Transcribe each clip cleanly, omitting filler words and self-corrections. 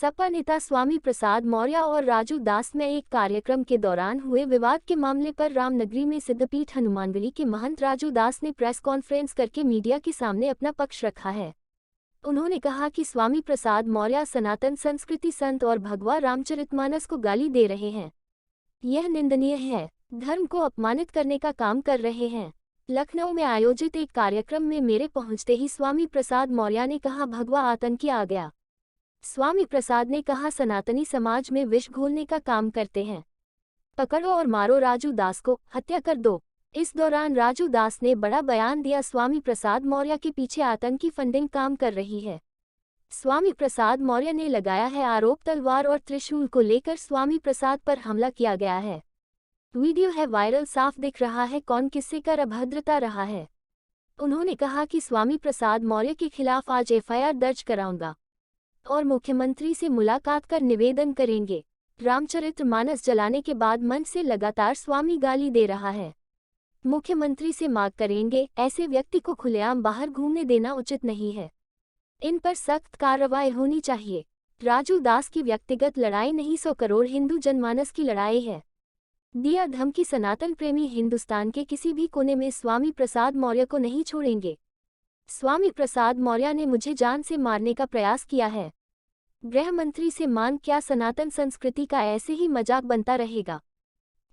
सपा नेता स्वामी प्रसाद मौर्य और राजू दास में एक कार्यक्रम के दौरान हुए विवाद के मामले पर रामनगरी में सिद्धपीठ हनुमानगढ़ी के महंत राजू दास ने प्रेस कॉन्फ्रेंस करके मीडिया के सामने अपना पक्ष रखा है। उन्होंने कहा कि स्वामी प्रसाद मौर्य सनातन संस्कृति, संत और भगवा रामचरितमानस को गाली दे रहे हैं। यह निंदनीय है, धर्म को अपमानित करने का काम कर रहे हैं। लखनऊ में आयोजित एक कार्यक्रम में मेरे पहुंचते ही स्वामी प्रसाद मौर्य ने कहा, भगवा आतंकी आ गया। स्वामी प्रसाद ने कहा, सनातनी समाज में विष घोलने का काम करते हैं, पकड़ो और मारो राजू दास को, हत्या कर दो। इस दौरान राजू दास ने बड़ा बयान दिया, स्वामी प्रसाद मौर्य के पीछे आतंकी फंडिंग काम कर रही है। स्वामी प्रसाद मौर्य ने लगाया है आरोप, तलवार और त्रिशूल को लेकर स्वामी प्रसाद पर हमला किया गया है। वीडियो है वायरल, साफ दिख रहा है कौन किससे कर अभद्रता रहा है। उन्होंने कहा कि स्वामी प्रसाद मौर्य के खिलाफ आज एफआईआर दर्ज कराऊंगा और मुख्यमंत्री से मुलाकात कर निवेदन करेंगे। रामचरितमानस जलाने के बाद मंच से लगातार स्वामी गाली दे रहा है। मुख्यमंत्री से मांग करेंगे, ऐसे व्यक्ति को खुलेआम बाहर घूमने देना उचित नहीं है। इन पर सख्त कार्रवाई होनी चाहिए। राजू दास की व्यक्तिगत लड़ाई नहीं, 100 करोड़ हिंदू जनमानस की लड़ाई है। दिया धमकी, सनातन प्रेमी हिंदुस्तान के किसी भी कोने में स्वामी प्रसाद मौर्य को नहीं छोड़ेंगे। स्वामी प्रसाद मौर्य ने मुझे जान से मारने का प्रयास किया है। गृह मंत्री से मांग, क्या सनातन संस्कृति का ऐसे ही मजाक बनता रहेगा?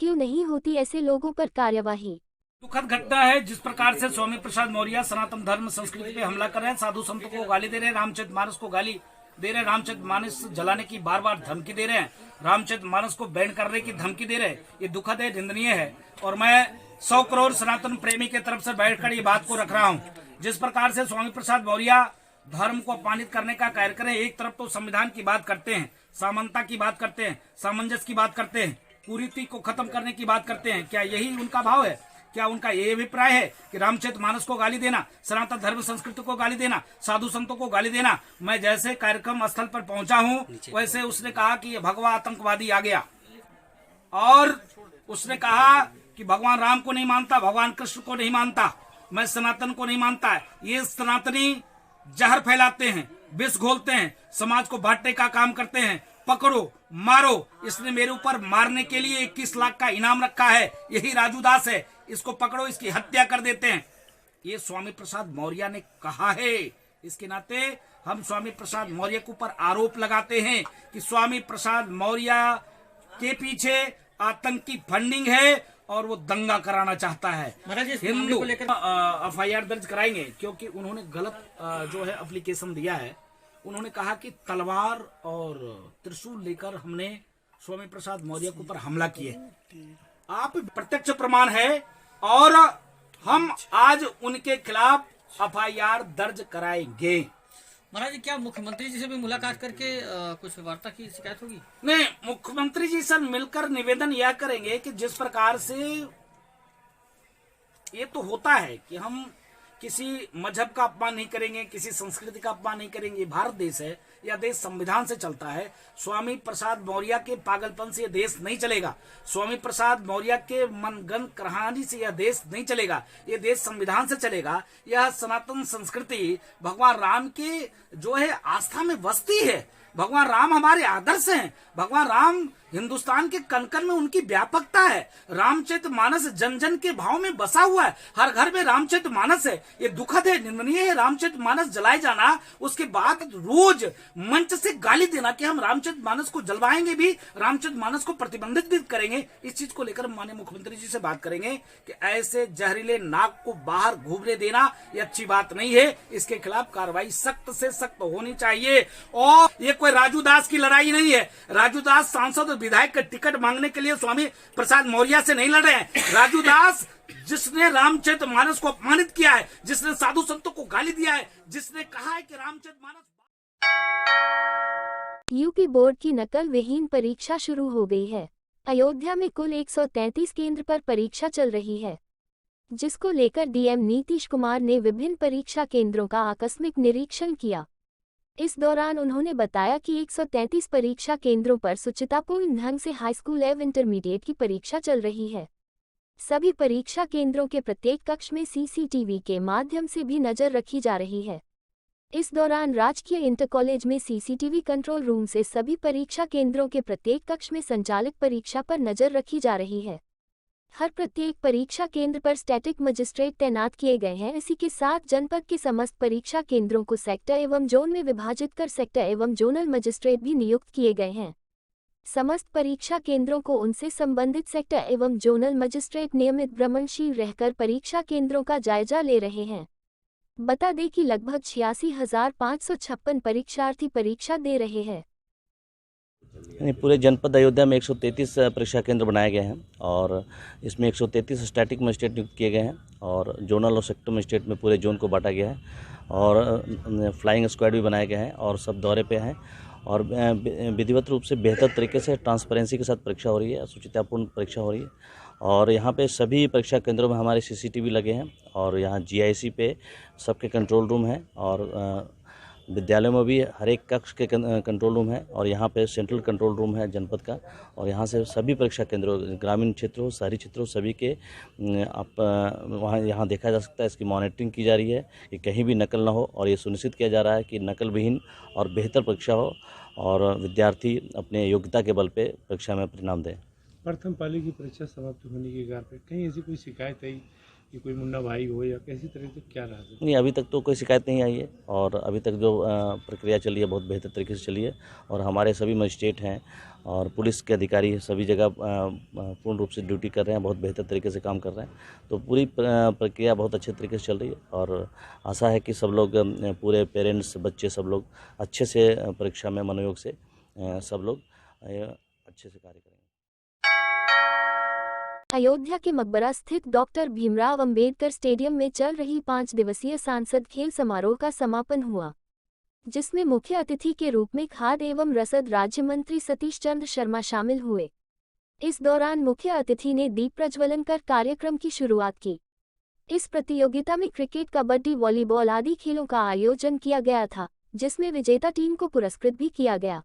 क्यों नहीं होती ऐसे लोगों पर कार्यवाही? दुखद घटना है जिस प्रकार से स्वामी प्रसाद मौर्य सनातन धर्म संस्कृति पे हमला कर रहे हैं, साधु संतों को गाली दे रहे हैं, रामचरितमानस को गाली दे रहे हैं, रामचरितमानस जलाने की बार बार धमकी दे रहे हैं, रामचरितमानस को बैन करने की धमकी दे रहे हैं। ये दुखद है, निंदनीय है और मैं 100 करोड़ सनातन प्रेमी के तरफ से बैठकर ये बात को रख रहा हूँ। जिस प्रकार से स्वामी प्रसाद मौर्य धर्म को अपमानित करने का कार्य करें, एक तरफ तो संविधान की बात करते हैं, समानता की बात करते हैं, सामंजस्य की बात करते हैं, कुरीति को खत्म करने की बात करते हैं, क्या यही उनका भाव है? क्या उनका ये अभिप्राय है कि रामचरितमानस को गाली देना, सनातन धर्म संस्कृति को गाली देना, साधु संतों को गाली देना? मैं जैसे कार्यक्रम स्थल पर पहुंचा हूं वैसे उसने कहा कि ये भगवा आतंकवादी आ गया और उसने कहा कि भगवान राम को नहीं मानता, भगवान कृष्ण को नहीं मानता, मैं सनातन को नहीं मानता है। ये सनातनी जहर फैलाते हैं, विष घोलते हैं, समाज को बांटने का काम करते हैं, पकड़ो मारो। इसने मेरे ऊपर मारने के लिए 21 लाख का इनाम रखा है, यही राजू दास है, इसको पकड़ो, इसकी हत्या कर देते हैं। ये स्वामी प्रसाद मौर्य ने कहा है। इसके नाते हम स्वामी प्रसाद मौर्य के ऊपर आरोप लगाते हैं कि स्वामी प्रसाद मौर्य के पीछे आतंकी फंडिंग है और वो दंगा कराना चाहता है। हिंदू एफआईआर दर्ज कराएंगे क्योंकि उन्होंने गलत जो है एप्लीकेशन दिया है। उन्होंने कहा कि तलवार और त्रिशूल लेकर हमने स्वामी प्रसाद मौर्य के ऊपर हमला किए। आप प्रत्यक्ष प्रमाण है और हम आज उनके खिलाफ एफआईआर दर्ज कराएंगे। महाराज, क्या मुख्यमंत्री जी से भी मुलाकात करके कुछ वार्ता की शिकायत होगी? नहीं, मुख्यमंत्री जी से मिलकर निवेदन यह करेंगे कि जिस प्रकार से ये तो होता है कि हम किसी मजहब का अपमान नहीं करेंगे, किसी संस्कृति का अपमान नहीं करेंगे। भारत देश है, यह देश संविधान से चलता है। स्वामी प्रसाद मौर्य के पागलपन से यह देश नहीं चलेगा, स्वामी प्रसाद मौर्य के मनगढ़ंत कहानी से यह देश नहीं चलेगा। यह देश संविधान से चलेगा। यह सनातन संस्कृति भगवान राम की जो है आस्था में बसती है। भगवान राम हमारे आदर्श हैं। भगवान राम हिंदुस्तान के कण कण में उनकी व्यापकता है। रामचरितमानस जन जन के भाव में बसा हुआ है, हर घर में रामचरितमानस है। ये दुखद है, निंदनीय है रामचरितमानस जलाए जाना, उसके बाद रोज मंच से गाली देना कि हम रामचरितमानस को जलवाएंगे भी, रामचरितमानस को प्रतिबंधित भी करेंगे। इस चीज को लेकर माननीय मुख्यमंत्री जी से बात करेंगे कि ऐसे जहरीले नाग को बाहर घूमने देना ये अच्छी बात नहीं है। इसके खिलाफ कार्रवाई सख्त से सख्त होनी चाहिए। और ये कोई राजू दास की लड़ाई नहीं है। राजू दास सांसद विधायक का टिकट मांगने के लिए स्वामी प्रसाद मौर्य से नहीं लड़ रहे हैं। राजू दास जिसने रामचरितमानस को अपमानित किया है, जिसने साधु संतों को गाली दिया है, जिसने कहा है कि रामचरितमानस। यूपी बोर्ड की नकल विहीन परीक्षा शुरू हो गई है। अयोध्या में कुल 133 केंद्र पर परीक्षा चल रही है, जिसको लेकर डीएम नीतीश कुमार ने विभिन्न परीक्षा केंद्रों का आकस्मिक निरीक्षण किया। इस दौरान उन्होंने बताया कि 133 परीक्षा केंद्रों पर सुचितापूर्ण ढंग से हाई स्कूल एवं इंटरमीडिएट की परीक्षा चल रही है। सभी परीक्षा केंद्रों के प्रत्येक कक्ष में सीसीटीवी के माध्यम से भी नजर रखी जा रही है। इस दौरान राजकीय इंटर कॉलेज में सीसीटीवी कंट्रोल रूम से सभी परीक्षा केंद्रों के प्रत्येक कक्ष में संचालित परीक्षा पर नजर रखी जा रही है। हर प्रत्येक परीक्षा केंद्र पर स्टैटिक मजिस्ट्रेट तैनात किए गए हैं। इसी के साथ जनपद के समस्त परीक्षा केंद्रों को सेक्टर एवं जोन में विभाजित कर सेक्टर एवं जोनल मजिस्ट्रेट भी नियुक्त किए गए हैं। समस्त परीक्षा केंद्रों को उनसे संबंधित सेक्टर एवं जोनल मजिस्ट्रेट नियमित भ्रमणशील रहकर परीक्षा केंद्रों का जायजा ले रहे हैं। बता दें कि लगभग 86,556 परीक्षार्थी परीक्षा दे रहे हैं। पूरे जनपद अयोध्या में 133 परीक्षा केंद्र बनाए गए हैं और इसमें 133 स्टैटिक मजिस्ट्रेट नियुक्त किए गए हैं और जोनल और सेक्टर मजिस्ट्रेट में पूरे जोन को बांटा गया है और फ्लाइंग स्क्वाड भी बनाए गए हैं और सब दौरे पे हैं और विधिवत रूप से बेहतर तरीके से ट्रांसपेरेंसी के साथ परीक्षा हो रही है, शुचितापूर्ण परीक्षा हो रही है। और यहाँ पे सभी परीक्षा केंद्रों में हमारे सीसीटीवी लगे हैं और यहाँ जीआईसी पे सबके कंट्रोल रूम है और विद्यालयों में भी हर एक कक्ष के कंट्रोल रूम है और यहाँ पे सेंट्रल कंट्रोल रूम है जनपद का और यहाँ से सभी परीक्षा केंद्रों, ग्रामीण क्षेत्रों, शहरी क्षेत्रों, सभी के आप वहाँ यहाँ देखा जा सकता है। इसकी मॉनिटरिंग की जा रही है कि कहीं भी नकल ना हो और ये सुनिश्चित किया जा रहा है कि नकल विहीन और बेहतर परीक्षा हो और विद्यार्थी अपने योग्यता के बल पे परीक्षा में परिणाम दें। प्रथम पाली की परीक्षा समाप्त होने के कारण पे कहीं ऐसी कोई शिकायत आई कि कोई मुन्ना भाई हो या कैसी तरह से क्या रहा? नहीं, अभी तक तो कोई शिकायत नहीं आई है और अभी तक जो प्रक्रिया चली है बहुत बेहतर तरीके से चली है और हमारे सभी मजिस्ट्रेट हैं और पुलिस के अधिकारी सभी जगह पूर्ण रूप से ड्यूटी कर रहे हैं, बहुत बेहतर तरीके से काम कर रहे हैं। तो पूरी प्रक्रिया बहुत अच्छे तरीके से चल रही है और आशा है कि सब लोग, पूरे पेरेंट्स, बच्चे, सब लोग अच्छे से परीक्षा में मनोयोग से सब लोग अच्छे से कार्य करेंगे। अयोध्या के मकबरा स्थित डॉक्टर भीमराव अंबेडकर स्टेडियम में चल रही 5 दिवसीय सांसद खेल समारोह का समापन हुआ, जिसमें मुख्य अतिथि के रूप में खाद्य एवं रसद राज्य मंत्री सतीश चंद्र शर्मा शामिल हुए। इस दौरान मुख्य अतिथि ने दीप प्रज्वलन कर कार्यक्रम की शुरुआत की। इस प्रतियोगिता में क्रिकेट, कबड्डी, वॉलीबॉल आदि खेलों का आयोजन किया गया था, जिसमें विजेता टीम को पुरस्कृत भी किया गया।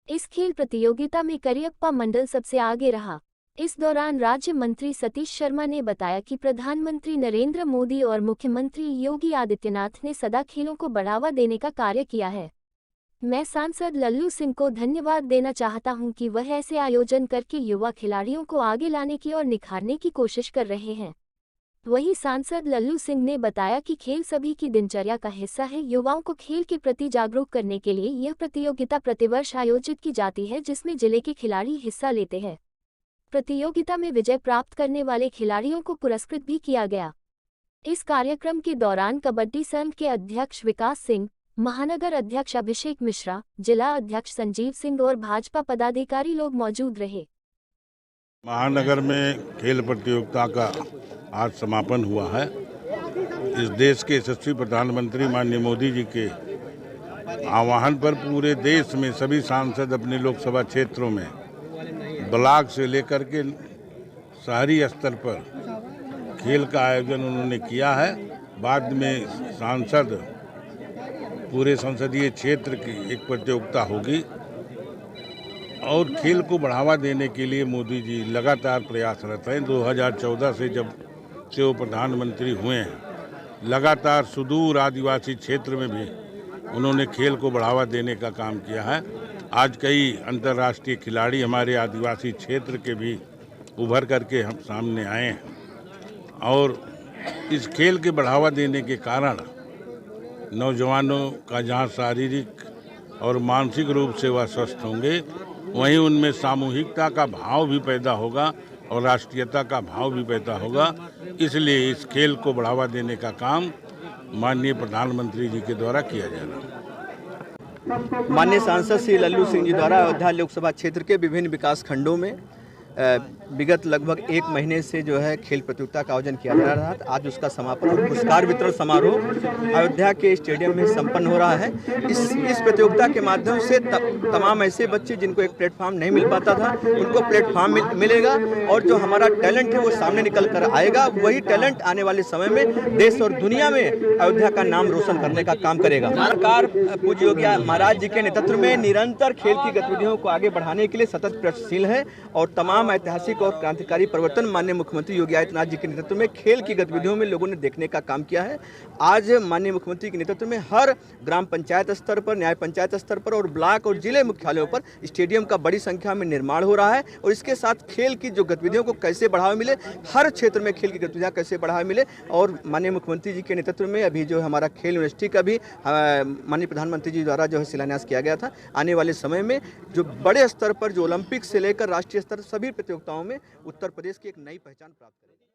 इस खेल प्रतियोगिता में करियप्पा मंडल सबसे आगे रहा। इस दौरान राज्य मंत्री सतीश शर्मा ने बताया कि प्रधानमंत्री नरेंद्र मोदी और मुख्यमंत्री योगी आदित्यनाथ ने सदा खेलों को बढ़ावा देने का कार्य किया है। मैं सांसद लल्लू सिंह को धन्यवाद देना चाहता हूं कि वह ऐसे आयोजन करके युवा खिलाड़ियों को आगे लाने की और निखारने की कोशिश कर रहे हैं। वहीं सांसद लल्लू सिंह ने बताया कि खेल सभी की दिनचर्या का हिस्सा है। युवाओं को खेल के प्रति जागरूक करने के लिए यह प्रतियोगिता प्रतिवर्ष आयोजित की जाती है, जिसमें जिले के खिलाड़ी हिस्सा लेते हैं। प्रतियोगिता में विजय प्राप्त करने वाले खिलाड़ियों को पुरस्कृत भी किया गया। इस कार्यक्रम के दौरान कबड्डी संघ के अध्यक्ष विकास सिंह, महानगर अध्यक्ष अभिषेक मिश्रा, जिला अध्यक्ष संजीव सिंह और भाजपा पदाधिकारी लोग मौजूद रहे। महानगर में खेल प्रतियोगिता का आज समापन हुआ है। इस देश के यशस्वी प्रधानमंत्री माननीय मोदी जी के आह्वान पर पूरे देश में सभी सांसद अपने लोकसभा क्षेत्रों में ब्लॉक से लेकर के शहरी स्तर पर खेल का आयोजन उन्होंने किया है। बाद में सांसद पूरे संसदीय क्षेत्र की एक प्रतियोगिता होगी और खेल को बढ़ावा देने के लिए मोदी जी लगातार प्रयासरत हैं। 2014 से जब से वो प्रधानमंत्री हुए हैं, लगातार सुदूर आदिवासी क्षेत्र में भी उन्होंने खेल को बढ़ावा देने का काम किया है। आज कई अंतर्राष्ट्रीय खिलाड़ी हमारे आदिवासी क्षेत्र के भी उभर करके हम सामने आए हैं और इस खेल के बढ़ावा देने के कारण नौजवानों का जहां शारीरिक और मानसिक रूप से वह स्वस्थ होंगे, वहीं उनमें सामूहिकता का भाव भी पैदा होगा और राष्ट्रीयता का भाव भी पैदा होगा। इसलिए इस खेल को बढ़ावा देने का काम माननीय प्रधानमंत्री जी के द्वारा किया जा रहा है। माननीय सांसद श्री लल्लू सिंह जी द्वारा अयोध्या लोकसभा क्षेत्र के विभिन्न विकास खंडों में विगत लगभग 1 महीने से जो है खेल प्रतियोगिता का आयोजन किया जा रहा था। आज उसका समापन और पुरस्कार वितरण समारोह अयोध्या के स्टेडियम में संपन्न हो रहा है। इस प्रतियोगिता के माध्यम से तमाम ऐसे बच्चे जिनको एक प्लेटफॉर्म नहीं मिल पाता था, उनको प्लेटफॉर्म मिलेगा और जो हमारा टैलेंट है वो सामने निकल कर आएगा। वही टैलेंट आने वाले समय में देश और दुनिया में अयोध्या का नाम रोशन करने का काम करेगा। सरकार पूज्य योगी महाराज जी के नेतृत्व में निरंतर खेल की गतिविधियों को आगे बढ़ाने के लिए सतत प्रयत्नशील है और तमाम तमाम ऐतिहासिक और क्रांतिकारी परिवर्तन माननीय मुख्यमंत्री योगी आदित्यनाथ जी के नेतृत्व में खेल की गतिविधियों में लोगों ने देखने का काम किया है। आज माननीय मुख्यमंत्री के नेतृत्व में हर ग्राम पंचायत स्तर पर, न्याय पंचायत स्तर पर और ब्लॉक और जिले मुख्यालयों पर स्टेडियम का बड़ी संख्या में निर्माण हो रहा है और इसके साथ खेल की जो गतिविधियों को कैसे बढ़ावा मिले, हर क्षेत्र में खेल की गतिविधियाँ कैसे बढ़ावा मिले। और माननीय मुख्यमंत्री जी के नेतृत्व में अभी जो हमारा खेल यूनिवर्सिटी का भी माननीय प्रधानमंत्री जी द्वारा जो है शिलान्यास किया गया था। आने वाले समय में जो बड़े स्तर पर जो ओलंपिक से लेकर राष्ट्रीय स्तर सभी प्रतियोगिताओं में उत्तर प्रदेश की एक नई पहचान प्राप्त करेगी।